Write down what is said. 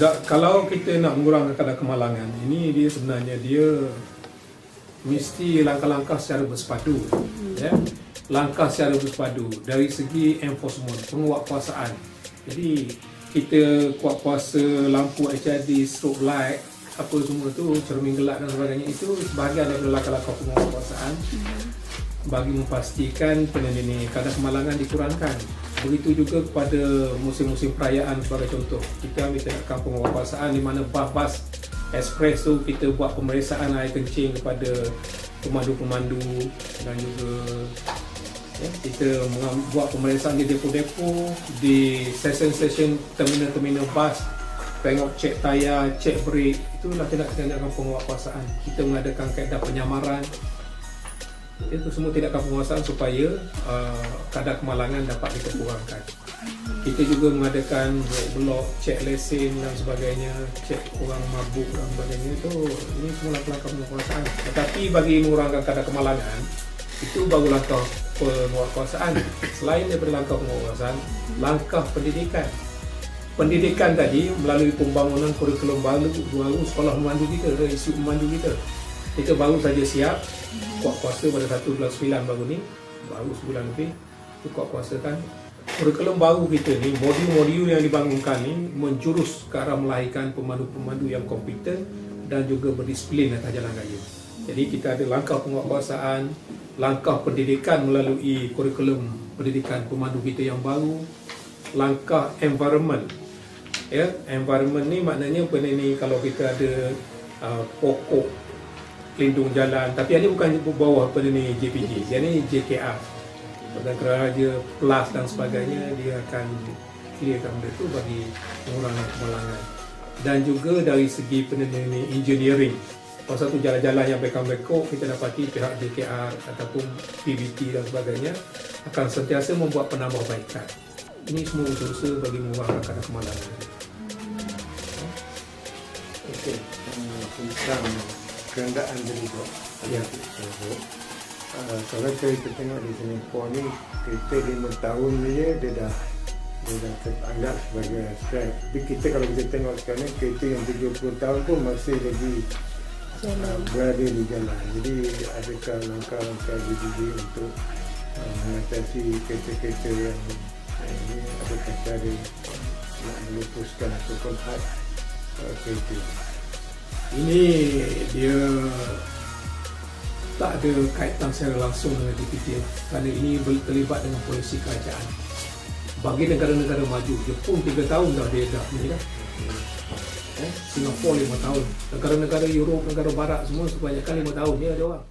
Kalau kita nak mengurangkan kadar kemalangan, ini dia sebenarnya dia mesti langkah-langkah secara bersepadu, ya. Langkah secara bersepadu dari segi enforcement, penguatkuasaan. Jadi kita kuat kuasa lampu HID, strobe light, apa semua tu, cermin gelap dan sebagainya, itu sebahagian daripada langkah-langkah penguatkuasaan bagi memastikan kadar kemalangan dikurangkan. Begitu juga kepada musim-musim perayaan sebagai contoh. Kita ambil tindakan penguatkuasaan di mana bas-bas ekspres tu kita buat pemeriksaan air kencing kepada pemandu-pemandu, dan juga kita buat pemeriksaan di depo-depo, di stesen-stesen terminal-terminal bas, tengok cek tayar, cek brake. Itulah tindakan penguatkuasaan. Kita mengadakan kaedah penyamaran. Itu semua tindakan penguasaan supaya kadar kemalangan dapat kita kurangkan. Kita juga mengadakan blok, cek lesen dan sebagainya, cek orang mabuk dan sebagainya. Ini semua langkah penguasaan. Tetapi bagi mengurangkan kadar kemalangan, itu baru langkah penguatkuasaan. Selain daripada langkah penguatkuasaan, langkah pendidikan. Pendidikan tadi melalui pembangunan kurikulum baru sekolah memandu kita, isu memandu kita. Kita baru saja siap kuat kuasa pada 1 bulan 9 baru ni, baru sebulan lebih tu kuat kuasakan kurikulum baru kita ni. Modul-modul yang dibangunkan ni menjurus ke arah melahirkan pemandu-pemandu yang kompeten dan juga berdisiplin atas jalan raya. Jadi kita ada langkah penguatkuasaan, langkah pendidikan melalui kurikulum pendidikan pemandu kita yang baru, langkah environment. Ya, environment ni maknanya apa ni, kalau kita ada pokok lindung jalan, tapi ini bukan bawah pada ni JPJ, dia ni JKR, Badan Kerajaan Plus dan sebagainya. Dia akan clearkan benda itu bagi mengurangi kemalangan. Dan juga dari segi engineering, pasal tu jalan-jalan yang bekam-bekok, kita dapati pihak JKR ataupun PBT dan sebagainya akan sentiasa membuat penambahbaikan. Ini semua usaha bagi mengurangkan kadar kemalangan. Okey, tentang keadaan dari Bro. Ya. Kalau kita tengok di Singapura ni, kita 5 tahun je dia dah teranggap sebagai strike. Tapi kalau kita tengok sekarang, kereta yang 70 tahun pun masih lagi berada di jalan. Jadi adakah langkah-langkah JPJ untuk mengatasi kereta-kereta yang ini, adakah cara nak melupuskan ataupun had kereta? Ini dia tak ada kaitan secara langsung dengan DPT kerana ini terlibat dengan polisi kerajaan. Bagi negara-negara maju, Jepun 3 tahun dah dia dah ni dah. Singapura 5 tahun. Negara-negara Europe, negara barat semua sebanyak 5 tahun dia ada orang.